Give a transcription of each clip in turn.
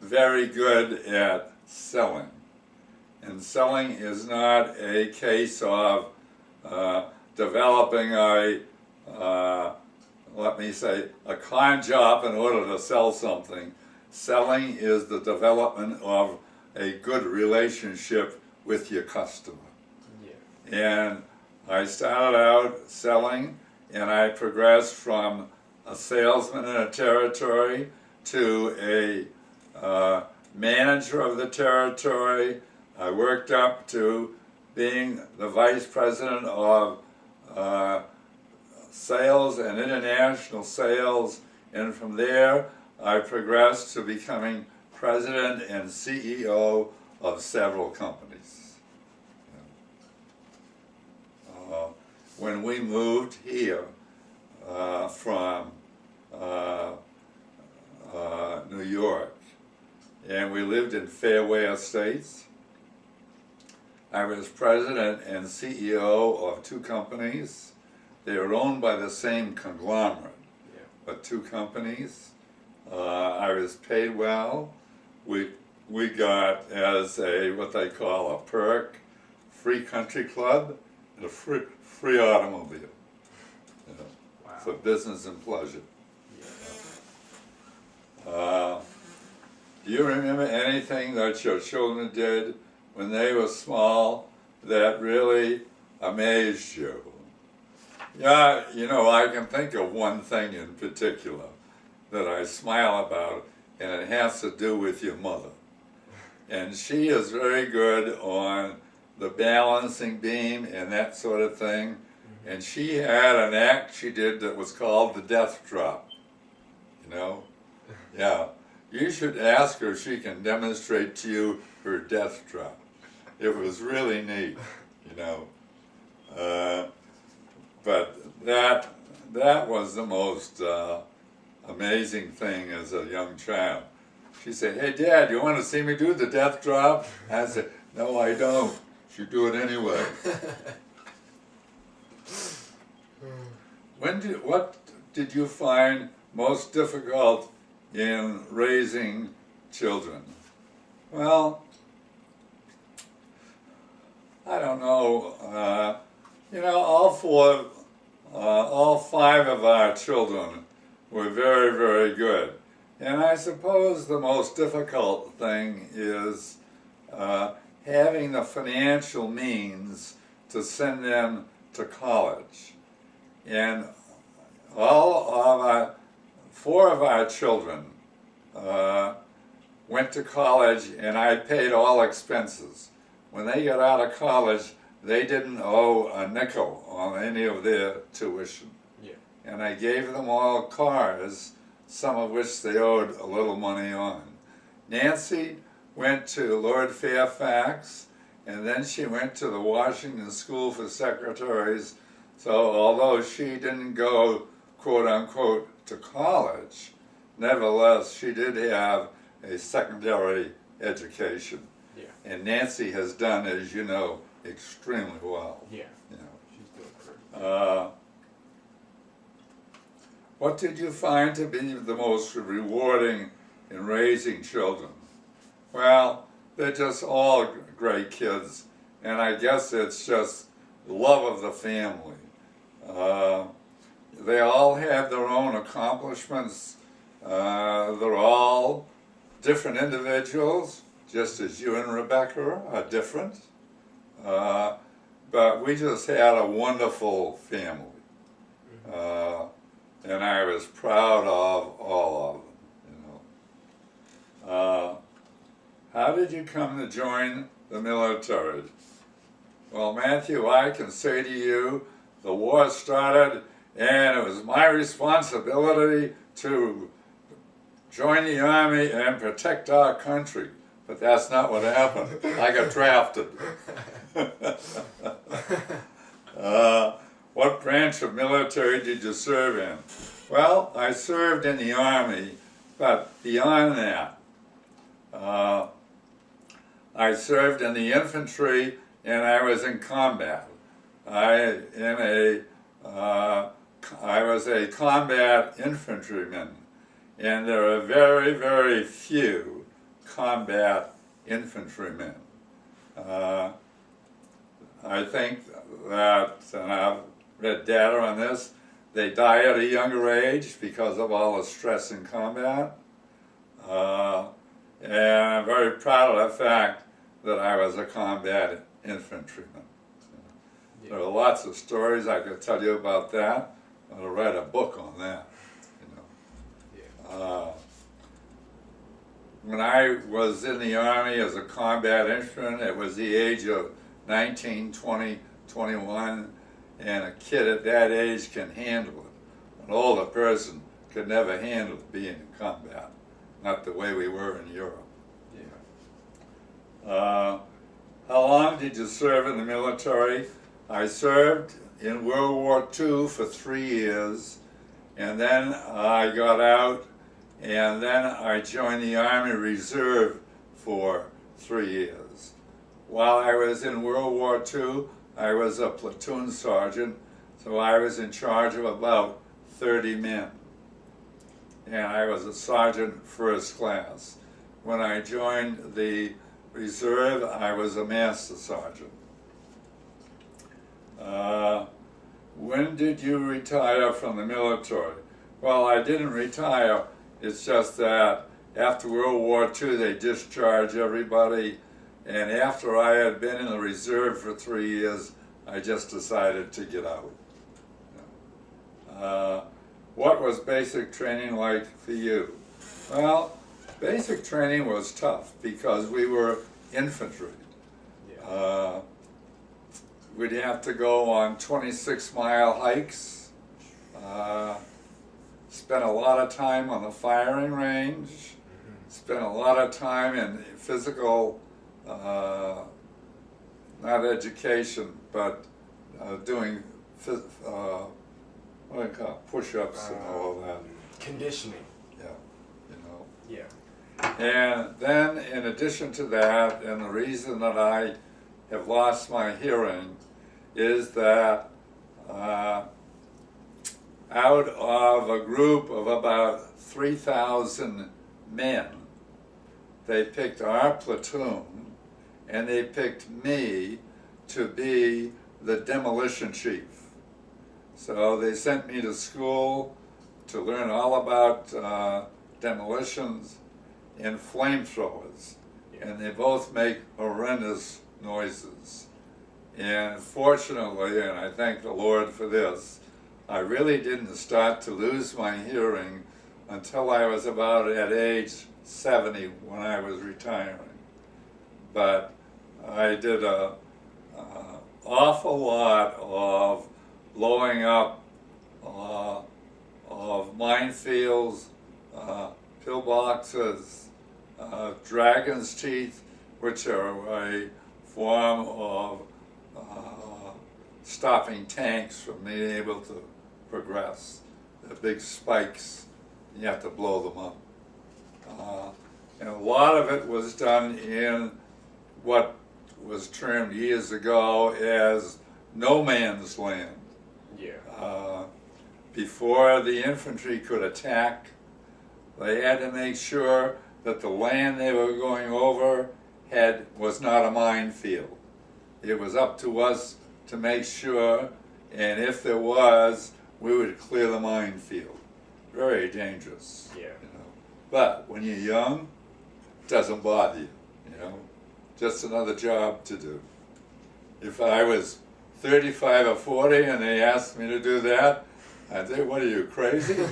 very good at selling. And selling is not a case of developing let me say, a con job in order to sell something. Selling is the development of a good relationship with your customer. Yeah. And I started out selling, and I progressed from a salesman in a territory to a manager of the territory. I worked up to being the vice president of sales and international sales, and from there I progressed to becoming president and CEO of several companies. When we moved here from New York, and we lived in Fairway Estates, I was president and CEO of two companies. They were owned by the same conglomerate, but two companies. I was paid well. We got as a what they call a perk, free country club, and a free automobile. Wow. For business and pleasure. Yeah. Do you remember anything that your children did when they were small that really amazed you? Yeah, you know, I can think of one thing in particular that I smile about, and it has to do with your mother. And she is very good on the balancing beam and that sort of thing. And she had an act she did that was called the death drop, you know? Yeah. You should ask her if she can demonstrate to you her death drop. It was really neat, you know. But that was the most amazing thing as a young child. She said, "Hey Dad, you want to see me do the death drop?" I said, "No, I don't. You do it anyway." What did you find most difficult in raising children? Well, I don't know. You know, all five of our children were very, very good. And I suppose the most difficult thing is having the financial means to send them to college. And four of our children went to college, and I paid all expenses. When they got out of college, they didn't owe a nickel on any of their tuition. Yeah. And I gave them all cars, some of which they owed a little money on. Nancy went to Lord Fairfax, and then she went to the Washington School for Secretaries. So although she didn't go, quote unquote, to college, nevertheless she did have a secondary education. Yeah. And Nancy has done, as you know, extremely well. Yeah, you know. She's doing great. What did you find to be the most rewarding in raising children? Well, they're just all great kids, and I guess it's just love of the family. They all have their own accomplishments. They're all different individuals, just as you and Rebecca are different. But we just had a wonderful family. And I was proud of all of them, you know. How did you come to join the military? Well, Matthew, I can say to you, the war started, and it was my responsibility to join the Army and protect our country. But that's not what happened. I got drafted. What branch of military did you serve in? Well, I served in the Army, but beyond that, I served in the infantry, and I was in combat. I was a combat infantryman, and there are very, very few combat infantrymen. I think that, and I've read data on this, they die at a younger age because of all the stress in combat. And I'm very proud of the fact that I was a combat infantryman. Yeah. There are lots of stories I could tell you about that. I'll write a book on that. Yeah. When I was in the Army as a combat infantryman, it was the age of 19, 20, 21, and a kid at that age can handle it. An older person could never handle being in combat, not the way we were in Europe. Yeah. How long did you serve in the military? I served in World War II for 3 years, and then I got out, and then I joined the Army Reserve for 3 years. While I was in World War II, I was a platoon sergeant, so I was in charge of about 30 men. And I was a sergeant first class. When I joined the Reserve, I was a master sergeant. When did you retire from the military? Well, I didn't retire. It's just that after World War II, they discharged everybody. And after I had been in the Reserve for 3 years, I just decided to get out. What was basic training like for you? Well, basic training was tough because we were infantry. Yeah. We'd have to go on 26-mile hikes, spend a lot of time on the firing range, spend a lot of time in physical, not education, but doing what do you call it? Push-ups and all of that. Conditioning. Yeah, you know. Yeah. And then, in addition to that, and the reason that I have lost my hearing is that out of a group of about 3,000 men, they picked our platoon, and they picked me to be the demolition chief. So they sent me to school to learn all about demolitions and flamethrowers. And they both make horrendous noises. And fortunately, and I thank the Lord for this, I really didn't start to lose my hearing until I was about at age 70 when I was retiring. But I did an awful lot of blowing up of minefields, pillboxes, dragon's teeth, which are a form of stopping tanks from being able to progress. They're big spikes, and you have to blow them up. And a lot of it was done in what was termed years ago as no man's land. Yeah. Before the infantry could attack, they had to make sure that the land they were going over was not a minefield. It was up to us to make sure, and if there was, we would clear the minefield. Very dangerous. Yeah. You know? But when you're young, it doesn't bother you, you know. Just another job to do. If I was 35 or 40 and they asked me to do that, I'd say, what are you, crazy? You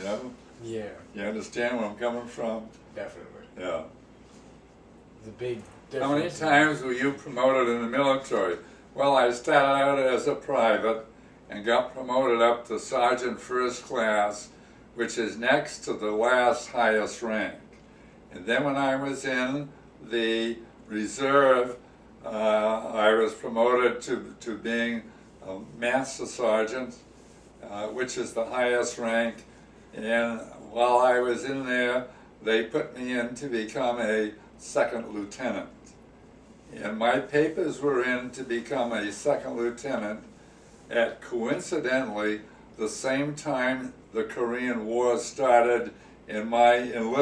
know? Yeah. You understand where I'm coming from? Definitely. Yeah. It's a big difference. How many times were you promoted in the military? Well, I started out as a private and got promoted up to sergeant first class, which is next to the last highest rank. And then when I was in the reserve, I was promoted to being a master sergeant, which is the highest rank. And while I was in there, they put me in to become a second lieutenant. And my papers were in to become a second lieutenant at, coincidentally, the same time the Korean War started, and my enlistment